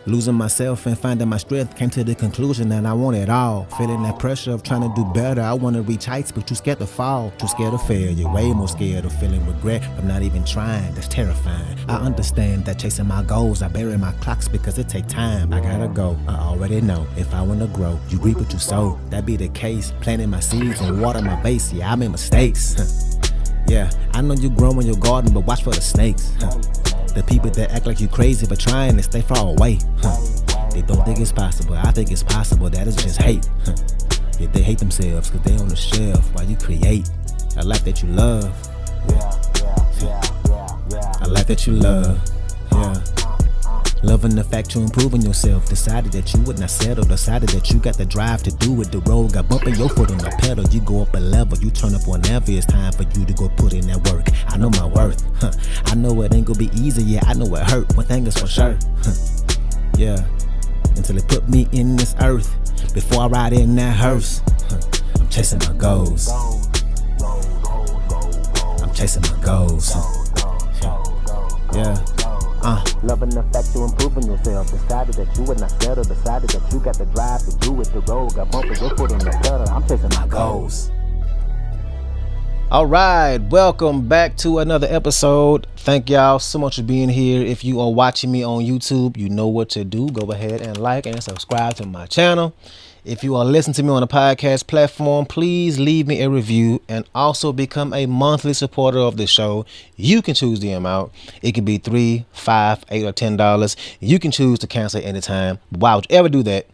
Losing myself and finding my strength, came to the conclusion that I want it all. Feeling that pressure of trying to do better. I want to reach heights, but too scared to fall. Too scared of failure. Way more scared of feeling regret from not even trying. That's terrifying. I understand that chasing my goals, I bury my clocks because it take time. I gotta go. I already know. If I want to grow, you reap what you sow. That be the case. Planting my seeds and water my base. Yeah, I made mistakes. Yeah, I know you grow in your garden, but watch for the snakes. The people that act like you crazy for trying to stay far away. They don't think it's possible. I think it's possible. That is just hate. Yeah, they hate themselves because they on the shelf while you create a life that you love. A life that you love. Yeah. Loving the fact you're improving yourself. Decided that you would not settle. Decided that you got the drive to do it. The road got bumping your foot on the pedal. You go up a level. You turn up whenever it's time for you to go put in that work. I know my worth. I know it ain't gonna be easy. Yeah, I know it hurt. One thing is for sure. Yeah. Until they put me in this earth. Before I ride in that hearse. I'm chasing my goals. I'm chasing my goals. Yeah. Loving the fact you're improving yourself. Decided that you would not settle. Decided that you got the drive to do it. The road got bumping your foot on the pedal. I'm chasing my goals. All right, welcome back to another episode. Thank y'all so much for being here. If you are watching me on YouTube, you know what to do. Go ahead and like and subscribe to my channel. If you are listening to me on a podcast platform, please leave me a review and also become a monthly supporter of the show. You can choose the amount. It could be $3, $5, $8, or $10. You can choose to cancel anytime. Why would you ever do that?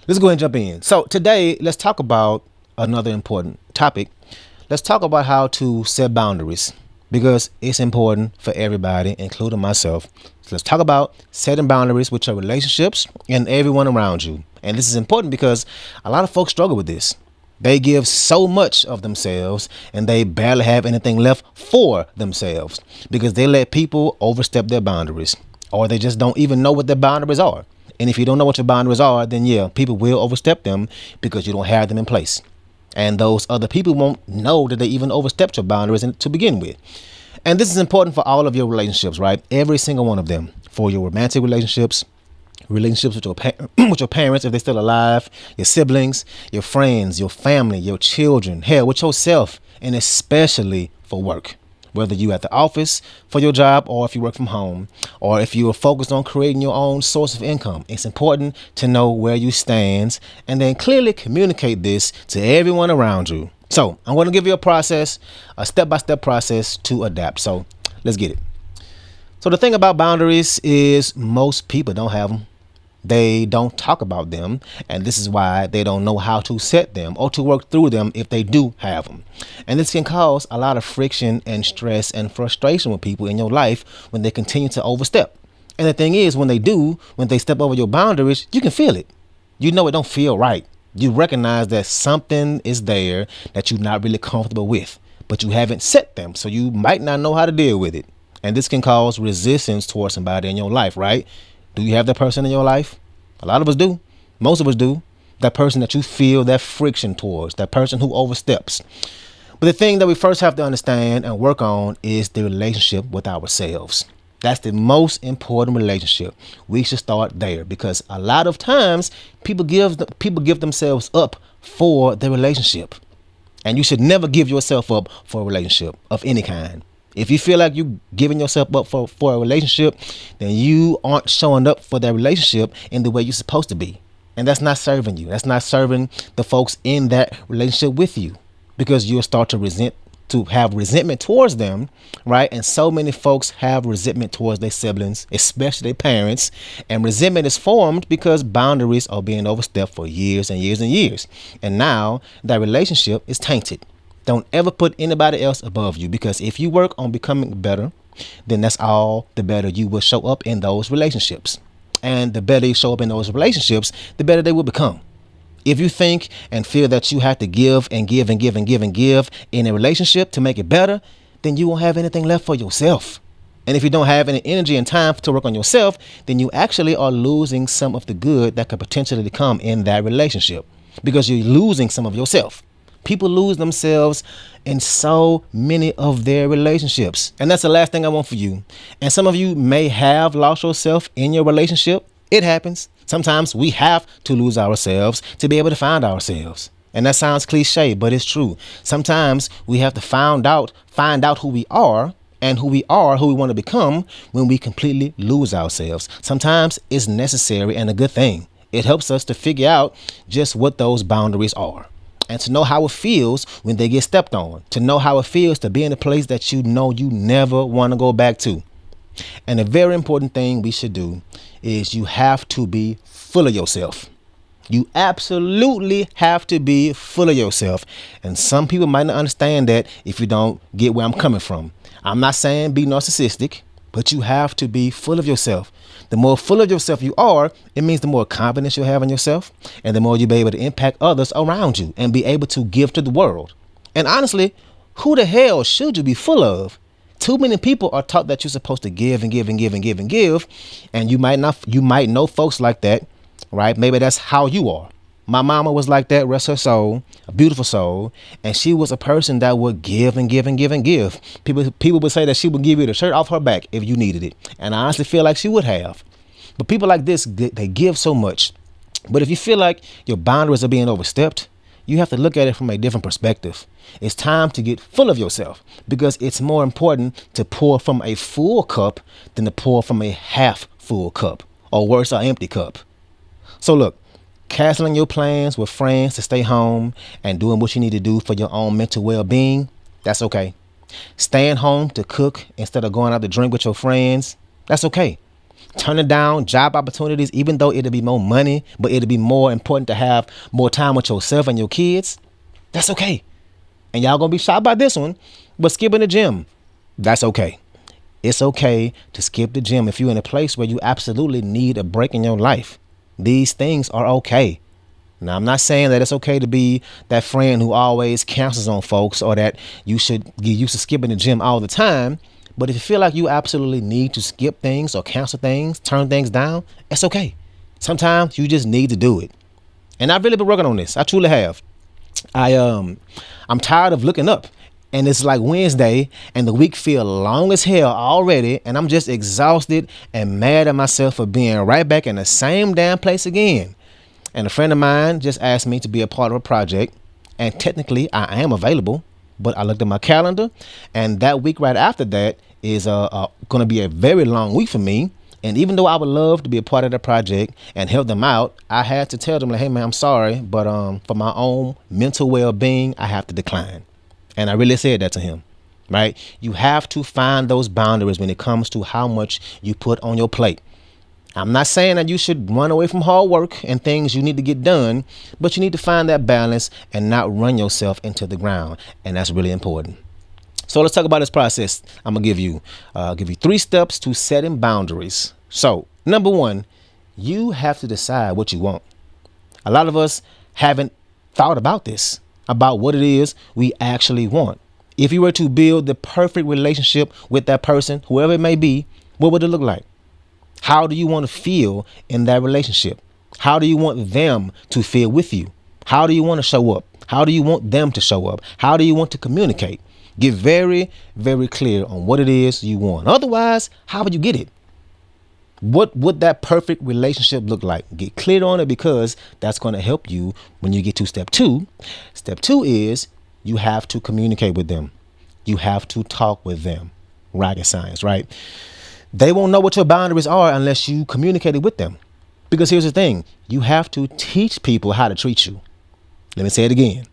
Let's go ahead and jump in. So today, let's talk about another important topic. Let's talk about how to set boundaries because it's important for everybody, including myself. So let's talk about setting boundaries with your relationships and everyone around you. And this is important because a lot of folks struggle with this. They give so much of themselves and they barely have anything left for themselves because they let people overstep their boundaries, or they just don't even know what their boundaries are. And if you don't know what your boundaries are, then yeah, people will overstep them because you don't have them in place. And those other people won't know that they even overstepped your boundaries to begin with. And this is important for all of your relationships, right? Every single one of them. For your romantic relationships with your with your parents if they're still alive, your siblings, your friends, your family, your children, hell, with yourself, and especially for work. Whether you at the office for your job, or if you work from home, or if you are focused on creating your own source of income, it's important to know where you stand and then clearly communicate this to everyone around you. So I'm going to give you a step-by-step process to adapt. So let's get it. So the thing about boundaries is most people don't have them. They don't talk about them, and this is why they don't know how to set them or to work through them if they do have them. And this can cause a lot of friction and stress and frustration with people in your life when they continue to overstep. And the thing is, when they step over your boundaries, you can feel it. You know it don't feel right. You recognize that something is there that you're not really comfortable with, but you haven't set them, so you might not know how to deal with it. And this can cause resistance towards somebody in your life, right? Do you have that person in your life? A lot of us do. Most of us do. That person that you feel that friction towards, that person who oversteps. But the thing that we first have to understand and work on is the relationship with ourselves. That's the most important relationship. We should start there because a lot of times people give themselves up for the relationship. And you should never give yourself up for a relationship of any kind. If you feel like you're giving yourself up for a relationship, then you aren't showing up for that relationship in the way you're supposed to be. And that's not serving you. That's not serving the folks in that relationship with you, because you'll start to have resentment towards them, right? And so many folks have resentment towards their siblings, especially their parents. And resentment is formed because boundaries are being overstepped for years and years and years. And now that relationship is tainted. Don't ever put anybody else above you, because if you work on becoming better, then that's all the better you will show up in those relationships. And the better you show up in those relationships, the better they will become. If you think and feel that you have to give and give and give and give and give in a relationship to make it better, then you won't have anything left for yourself. And if you don't have any energy and time to work on yourself, then you actually are losing some of the good that could potentially come in that relationship, because you're losing some of yourself. People lose themselves in so many of their relationships. And that's the last thing I want for you. And some of you may have lost yourself in your relationship, It happens. Sometimes we have to lose ourselves to be able to find ourselves. And that sounds cliche, but it's true. Sometimes we have to find out who we are, and who we are, who we want to become, when we completely lose ourselves. Sometimes it's necessary and a good thing. It helps us to figure out just what those boundaries are, and to know how it feels when they get stepped on, to know how it feels to be in a place that you know you never want to go back to. And a very important thing we should do is you have to be full of yourself. You absolutely have to be full of yourself. And some people might not understand that if you don't get where I'm coming from. I'm not saying be narcissistic, but you have to be full of yourself. The more full of yourself you are, it means the more confidence you have in yourself, and the more you'll be able to impact others around you and be able to give to the world. And honestly, who the hell should you be full of? Too many people are taught that you're supposed to give and give and give and give and give. And you might know folks like that, right? Maybe that's how you are. My mama was like that, rest her soul, a beautiful soul. And she was a person that would give and give and give and give. People would say that she would give you the shirt off her back if you needed it. And I honestly feel like she would have. But people like this, they give so much. But if you feel like your boundaries are being overstepped, you have to look at it from a different perspective. It's time to get full of yourself, because it's more important to pour from a full cup than to pour from a half full cup, or worse, an empty cup. So look, canceling your plans with friends to stay home and doing what you need to do for your own mental well-being, that's okay. Staying home to cook instead of going out to drink with your friends, that's okay. Turning down job opportunities, even though it'll be more money, but it'll be more important to have more time with yourself and your kids, that's okay. And y'all gonna be shocked by this one, but skipping the gym, that's okay. It's okay to skip the gym if you're in a place where you absolutely need a break in your life. These things are okay. Now, I'm not saying that it's okay to be that friend who always cancels on folks, or that you should get used to skipping the gym all the time. But if you feel like you absolutely need to skip things or cancel things, turn things down, it's okay. Sometimes you just need to do it. And I've really been working on this. I truly have. I'm tired of looking up, and it's like Wednesday and the week feel long as hell already, and I'm just exhausted and mad at myself for being right back in the same damn place again. And a friend of mine just asked me to be a part of a project, and technically I am available, but I looked at my calendar, and that week right after that is going to be a very long week for me. And even though I would love to be a part of the project and help them out, I had to tell them, like, hey man, I'm sorry, but for my own mental well-being, I have to decline. And I really said that to him, right? You have to find those boundaries when it comes to how much you put on your plate. I'm not saying that you should run away from hard work and things you need to get done, but you need to find that balance and not run yourself into the ground. And that's really important. So let's talk about this process. I'm gonna give you 3 steps to setting boundaries. So number 1, you have to decide what you want. A lot of us haven't thought about this, about what it is we actually want. If you were to build the perfect relationship with that person, whoever it may be, what would it look like? How do you want to feel in that relationship? How do you want them to feel with you? How do you want to show up? How do you want them to show up? How do you want to communicate? Get very, very clear on what it is you want. Otherwise, how would you get it? What would that perfect relationship look like? Get clear on it, because that's going to help you when you get to step 2. Step 2 is you have to communicate with them. You have to talk with them. Rocket science, right? They won't know what your boundaries are unless you communicated with them. Because here's the thing. You have to teach people how to treat you. Let me say it again.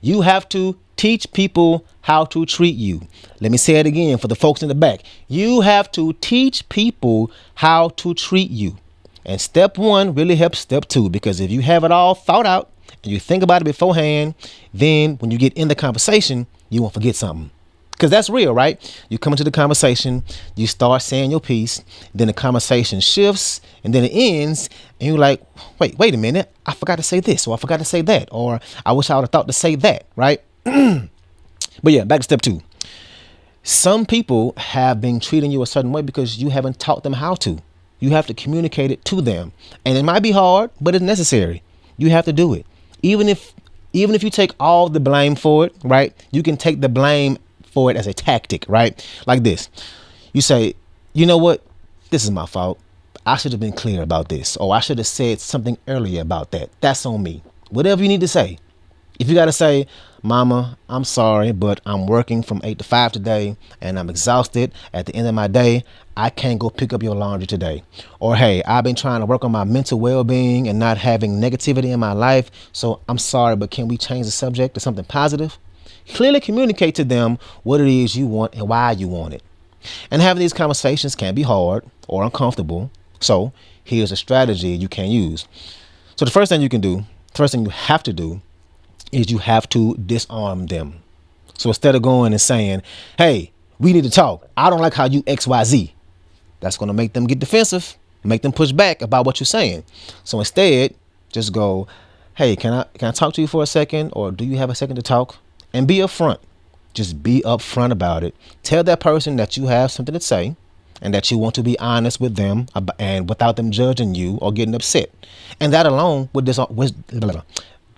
You have to teach people how to treat you. Let me say it again for the folks in the back. You have to teach people how to treat you. And step 1 really helps step 2, because if you have it all thought out and you think about it beforehand, then when you get in the conversation, you won't forget something. Because that's real, right? You come into the conversation, you start saying your piece, then the conversation shifts, and then it ends, and you're like, wait a minute, I forgot to say this, or I forgot to say that, or I wish I would have thought to say that, right? But yeah, back to step 2. Some people have been treating you a certain way because you haven't taught them how to. You have to communicate it to them. And it might be hard, but it's necessary. You have to do it. Even if you take all the blame for it, right? You can take the blame for it as a tactic, right? Like this. You say, you know what? This is my fault. I should have been clear about this, or I should have said something earlier about that. That's on me. Whatever you need to say. If you got to say, Mama, I'm sorry, but I'm working from 8 to 5 today and I'm exhausted at the end of my day. I can't go pick up your laundry today. Or, hey, I've been trying to work on my mental well-being and not having negativity in my life. So I'm sorry, but can we change the subject to something positive? Clearly communicate to them what it is you want and why you want it. And having these conversations can be hard or uncomfortable. So here's a strategy you can use. So the first thing you have to do is you have to disarm them. So instead of going and saying, hey, we need to talk. I don't like how you XYZ. That's going to make them get defensive, make them push back about what you're saying. So instead, just go, hey, can I talk to you for a second? Or do you have a second to talk? And be upfront. Just be upfront about it. Tell that person that you have something to say and that you want to be honest with them and without them judging you or getting upset. And that alone would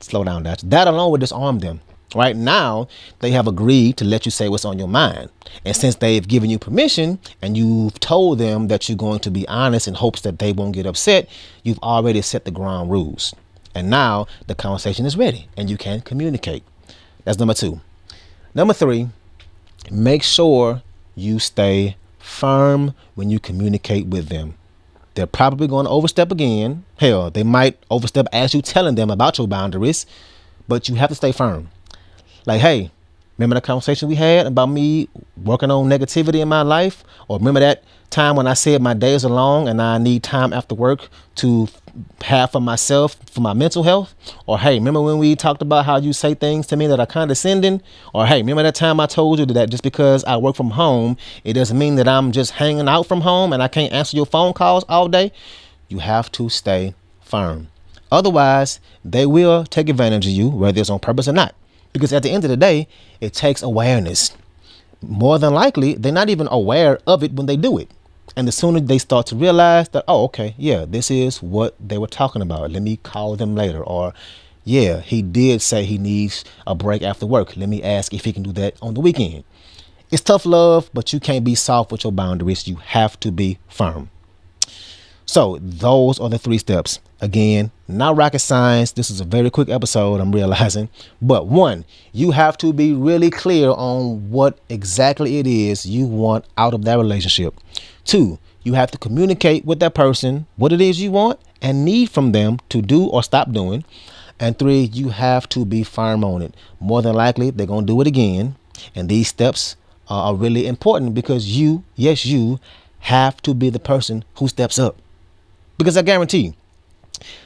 slow down. That alone would disarm them. Right now, they have agreed to let you say what's on your mind. And since they've given you permission and you've told them that you're going to be honest in hopes that they won't get upset, you've already set the ground rules. And now the conversation is ready and you can communicate. That's number 2. Number 3, make sure you stay firm when you communicate with them. They're probably going to overstep again. Hell, they might overstep as you telling them about your boundaries, but you have to stay firm. Like, hey, remember that conversation we had about me working on negativity in my life? Or remember that time when I said my days are long and I need time after work to have for myself, for my mental health? Or, hey, remember when we talked about how you say things to me that are condescending? Or, hey, remember that time I told you that just because I work from home, it doesn't mean that I'm just hanging out from home and I can't answer your phone calls all day? You have to stay firm. Otherwise, they will take advantage of you, whether it's on purpose or not. Because at the end of the day, it takes awareness. More than likely, they're not even aware of it when they do it. And the sooner they start to realize that, oh, okay, yeah, this is what they were talking about. Let me call them later. Or, yeah, he did say he needs a break after work. Let me ask if he can do that on the weekend. It's tough love, but you can't be soft with your boundaries. You have to be firm. So those are the 3 steps. Again, not rocket science. This is a very quick episode, I'm realizing. But 1, you have to be really clear on what exactly it is you want out of that relationship. 2, you have to communicate with that person what it is you want and need from them to do or stop doing. And 3, you have to be firm on it. More than likely, they're going to do it again. And these steps are really important because you have to be the person who steps up. Because I guarantee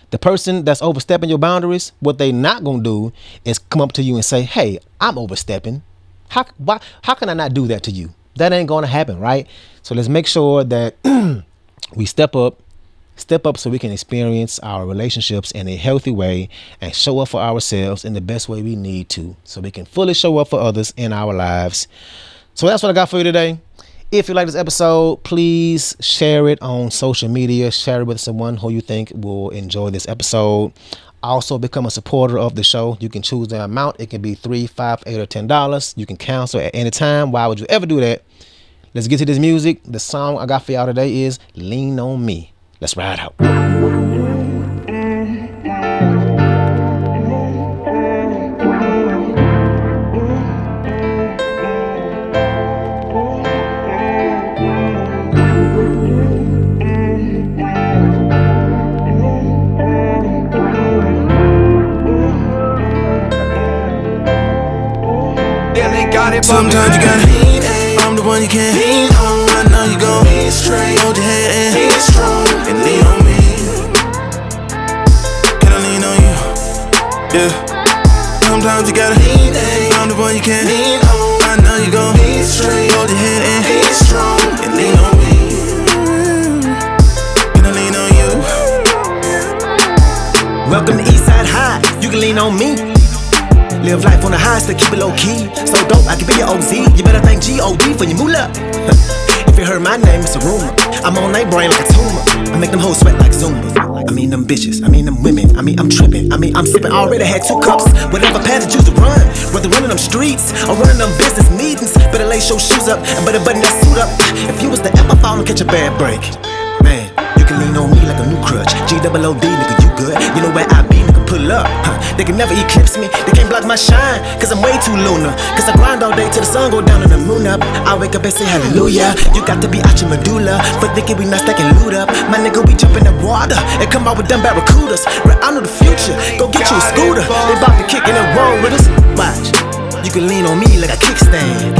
the person that's overstepping your boundaries, what they not going to do is come up to you and say, hey, I'm overstepping. How can I not do that to you? That ain't going to happen, right? So let's make sure that we step up so we can experience our relationships in a healthy way and show up for ourselves in the best way we need to, so we can fully show up for others in our lives. So that's what I got for you today. If you like this episode, please share it on social media. Share it with someone who you think will enjoy this episode. Also, become a supporter of the show. You can choose the amount. It can be $3, $5, $8, or $10. You can cancel at any time. Why would you ever do that? Let's get to this music. The song I got for y'all today is Lean on Me. Let's ride out. Sometimes you gotta lean, I'm the one you can't lean on. I know you gon' be straight. Hold your head and be strong and lean on me. Can I lean on you? Yeah. Sometimes you gotta lean, I'm the one you can't lean on. I know you gon' be straight. Hold your head and be strong and lean on me. Can I lean on you? Welcome to Eastside High. You can lean on me. Live life on the high, still keep it low key. So dope, I can be your OZ. You better thank G.O.D. for your moolah. If you heard my name, it's a rumor. I'm on they brain like a tumor. I make them hoes sweat like Zumbas. I mean them bitches, I mean them women. I mean I'm tripping, I mean I'm sipping. Already had 2 cups. Whatever path you choose to run, whether running them streets or running them business meetings, better lace your shoes up and better button that suit up. If you was to ever fall and catch a bad break, man, you You can lean on me like a new crutch. G-double-O-D, nigga, you good. You know where I be, nigga, pull up. They can never eclipse me, they can't block my shine, cause I'm way too lunar. Cause I grind all day till the sun go down and the moon up. I wake up and say hallelujah. You got to be out your medulla, for thinking we not stacking loot up. My nigga, we jump in the water and come out with them barracudas. Right, I know the future, go get you a scooter. They bout to kick in and roll with us. Watch, you can lean on me like a kickstand.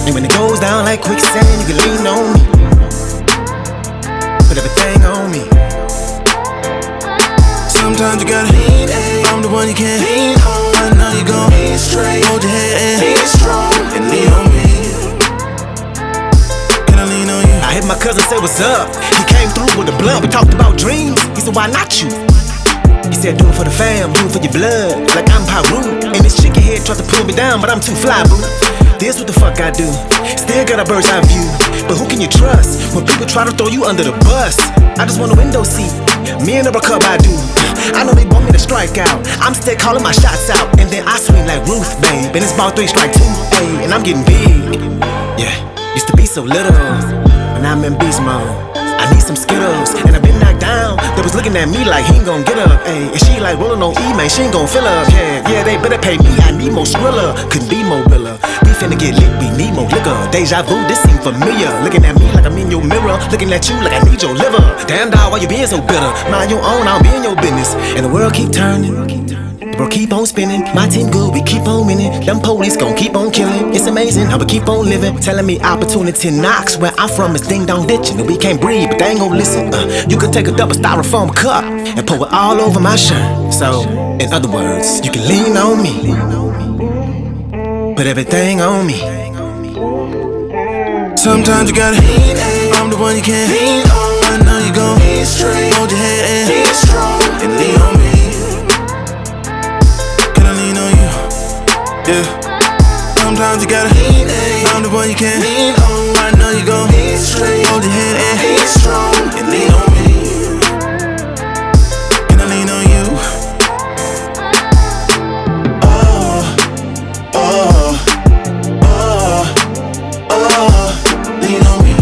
And when it goes down like quicksand, you can lean on me. Put everything on me. Sometimes you gotta lean, I'm the one you can't lean on. I know you gon' be straight. Hold your head and be strong and lean on me. Can I lean on you? I heard my cousin say what's up. He came through with a blunt. We talked about dreams. He said, why not you? He said, do it for the fam, do it for your blood. Like I'm Pyru. And this chicken head tried to pull me down, but I'm too fly, boo. This what the fuck I do. Still got a bird's eye view. But who can you trust when people try to throw you under the bus? I just want a window seat. Me and the cup I do. I know they want me to strike out. I'm still calling my shots out. And then I swing like Ruth, babe. And it's ball 3 strike 2, ayy. And I'm getting big. Yeah, used to be so little. And I'm in beast mode. I need some Skittles, and I've been knocked down. They was looking at me like he ain't gon' get up, ayy. And she like rolling on E, man, she ain't gon' fill up, yeah, they better pay me. I need more Skrilla, couldn't be more realer. We finna get lit, we need more liquor. Deja vu, this seem familiar. Looking at me like I'm in your mirror, looking at you like I need your liver. Damn dog, why you being so bitter? Mind your own, I'll be in your business. And the world keep turning. Bro, keep on spinning. My team good, we keep on winning. Them police gon' keep on killing. It's amazing how we keep on living. Telling me opportunity knocks. Where I'm from is ding dong ditching. And we can't breathe, but they ain't gon' listen. You could take a double styrofoam cup and pour it all over my shirt. So, in other words, you can lean on me. Put everything on me. Sometimes you gotta lean, I'm the one you can't lean on. I know you gon' be straight. Hold your head and be strong and lean on me. Yeah. Sometimes you gotta lean, I'm the one you can't lean on. I know you gon' be straight. Hold your head and be strong and lean on me. Can I lean on you? Oh, oh, oh, oh, lean on me.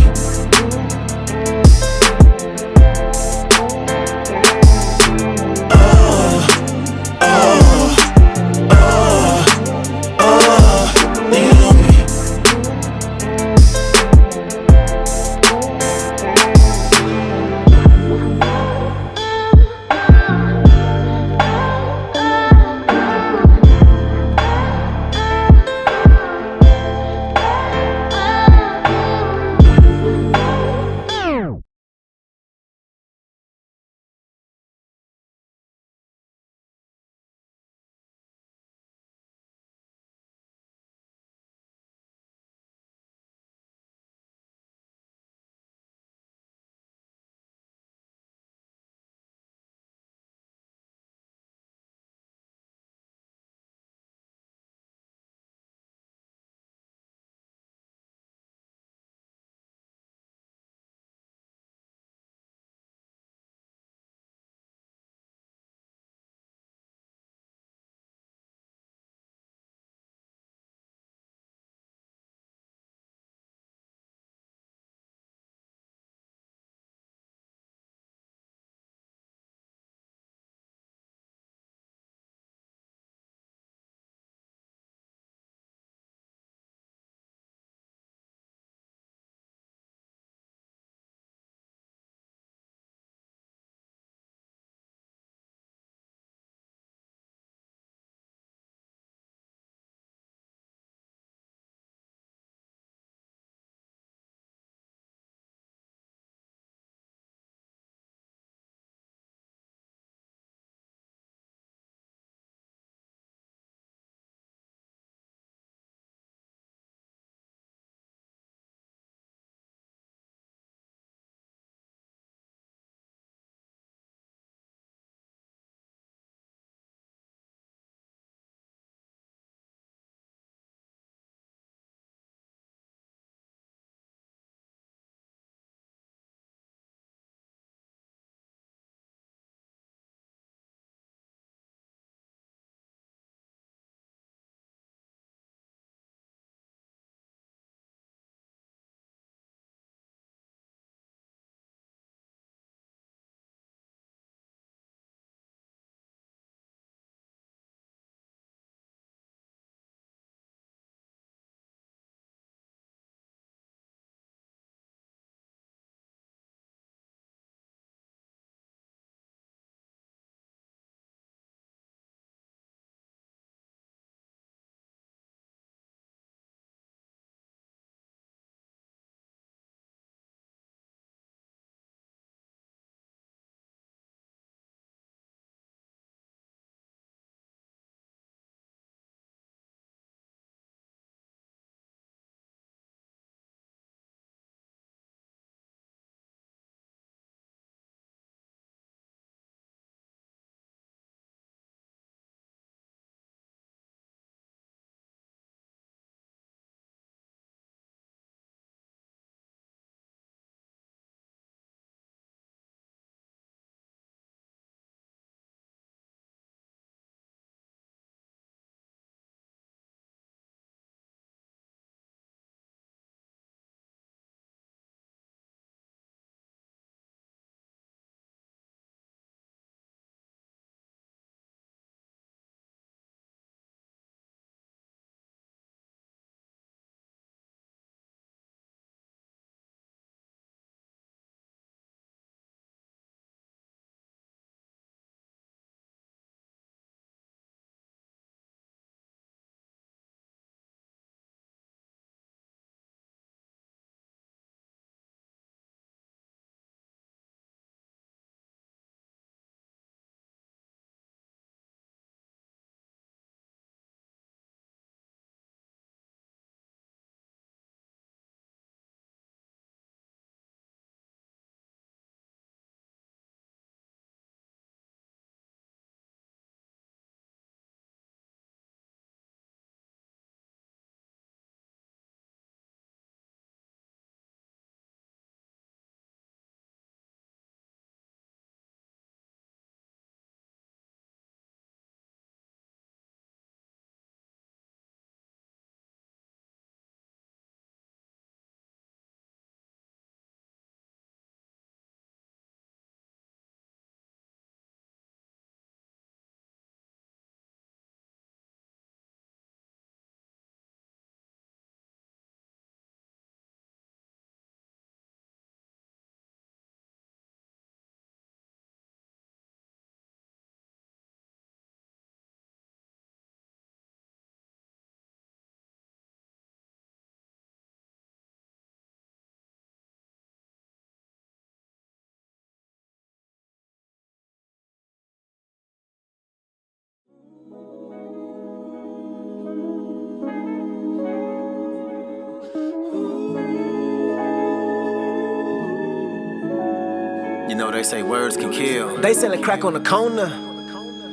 You know they say words can kill. They selling crack on the corner.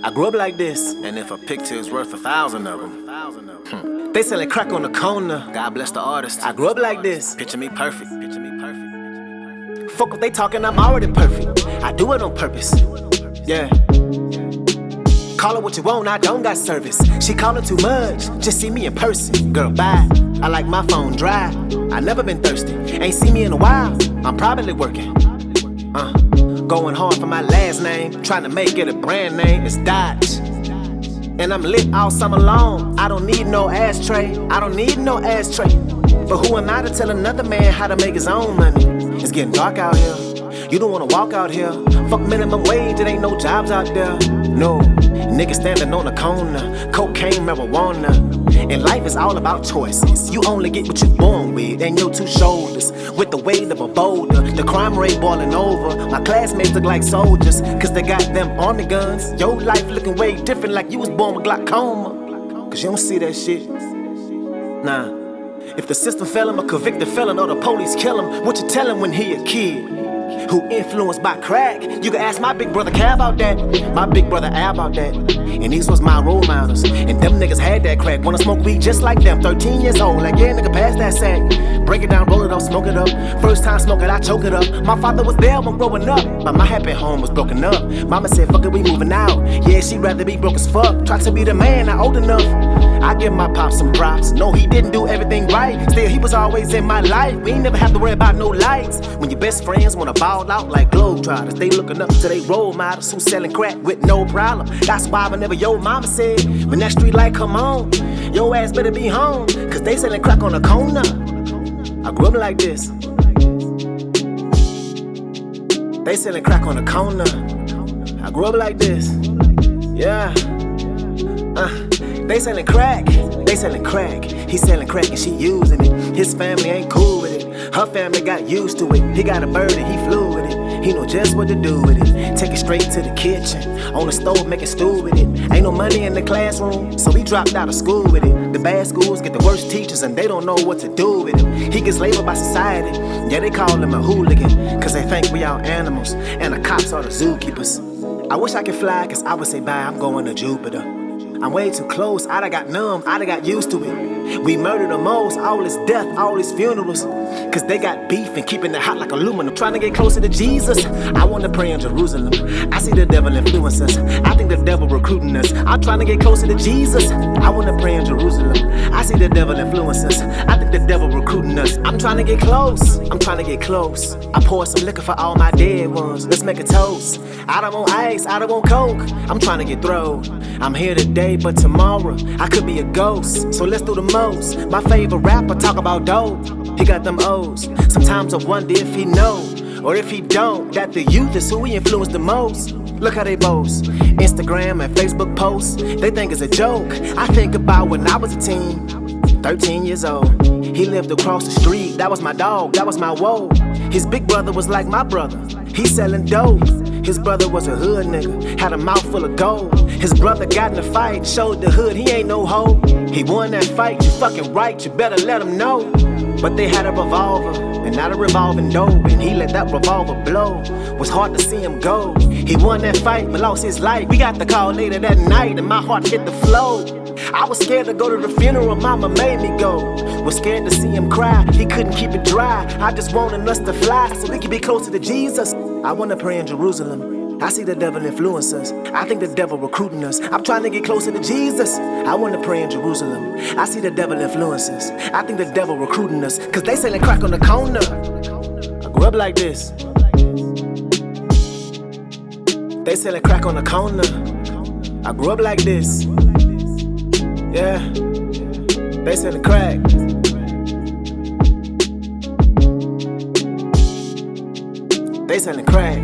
I grew up like this. And if a picture is worth 1,000 of them. They selling crack on the corner. God bless the artist. I grew up like this. Picture me perfect. Fuck if they talking, I'm already perfect. I do it on purpose. Yeah. Call it what you want, I don't got service. She callin' too much, just see me in person. Girl, bye. I like my phone dry. I never been thirsty. Ain't seen me in a while. I'm probably working. Going hard for my last name. Trying to make it a brand name. It's Dodge. And I'm lit all summer long. I don't need no ashtray. I don't need no ashtray. But who am I to tell another man how to make his own money? It's getting dark out here. You don't wanna walk out here. Fuck minimum wage, it ain't no jobs out there. No, niggas standing on the corner. Cocaine, marijuana. And life is all about choices. You only get what you born with. And your two shoulders with the weight of a boulder. The crime rate boiling over. My classmates look like soldiers, cause they got them army guns. Your life looking way different, like you was born with glaucoma. Cause you don't see that shit. Nah. If the system fail him, a convicted felon, or the police kill him, what you tell him when he a kid? Who influenced by crack? You can ask my big brother Cal about that. My big brother Al about that. And these was my role models. And them niggas had that crack. Wanna smoke weed just like them. 13 years old, like yeah, nigga, pass that sack. Break it down, roll it up, smoke it up. First time smoke it, I choke it up. My father was there when growing up, but my happy home was broken up. Mama said, fuck it, we moving out. Yeah, she'd rather be broke as fuck. Try to be the man, not old enough. I give my pop some props. No, he didn't do everything right. Still, he was always in my life. We ain't never have to worry about no lights. When your best friends wanna ball out like globetrotters, they looking up to they role models who selling crack with no problem. That's why whenever your mama said, when that street light come on, your ass better be home, cause they selling crack on the corner. I grew up like this. They selling crack on the corner. I grew up like this. Yeah. They selling crack, they selling crack. He selling crack and she using it. His family ain't cool with it. Her family got used to it. He got a bird and he flew with it. He know just what to do with it. Take it straight to the kitchen. On the stove making stew with it. Ain't no money in the classroom, so he dropped out of school with it. The bad schools get the worst teachers and they don't know what to do with him. He gets labeled by society. Yeah, they call him a hooligan, cause they think we all animals and the cops are the zookeepers. I wish I could fly, cause I would say bye, I'm going to Jupiter. I'm way too close, I done got numb, I done got used to it. We murder the most, all this death, all these funerals. Cause they got beef and keeping it hot like aluminum. Trying to get closer to Jesus, I wanna pray in Jerusalem. I see the devil influence us, I think the devil recruiting us. I'm trying to get closer to Jesus, I wanna pray in Jerusalem. I see the devil influence us, I think the devil recruiting us. I'm trying to get close, I'm trying to get close. I pour some liquor for all my dead ones, let's make a toast. I don't want ice, I don't want coke, I'm trying to get through. I'm here today, but tomorrow I could be a ghost, so let's do the most. My favorite rapper talk about dope, he got them O's. Sometimes I wonder if he know, or if he don't, that the youth is who he influenced the most. Look how they boast, Instagram and Facebook posts, they think it's a joke. I think about when I was a teen, 13 years old. He lived across the street, that was my dog, that was my woe. His big brother was like my brother, he selling dope. His brother was a hood nigga, had a mouth full of gold. His brother got in a fight, showed the hood he ain't no hoe. He won that fight, you fucking right, you better let him know. But they had a revolver, and not a revolving door. And he let that revolver blow, was hard to see him go. He won that fight, but lost his life. We got the call later that night, and my heart hit the floor. I was scared to go to the funeral, mama made me go. Was scared to see him cry, he couldn't keep it dry. I just wanted us to fly, so we could be closer to Jesus. I wanna pray in Jerusalem, I see the devil influence us. I think the devil recruiting us. I'm trying to get closer to Jesus, I wanna pray in Jerusalem. I see the devil influence us. I think the devil recruiting us, cause they selling crack on the corner. I grew up like this. They selling crack on the corner. I grew up like this. Yeah, they selling crack. They selling crack.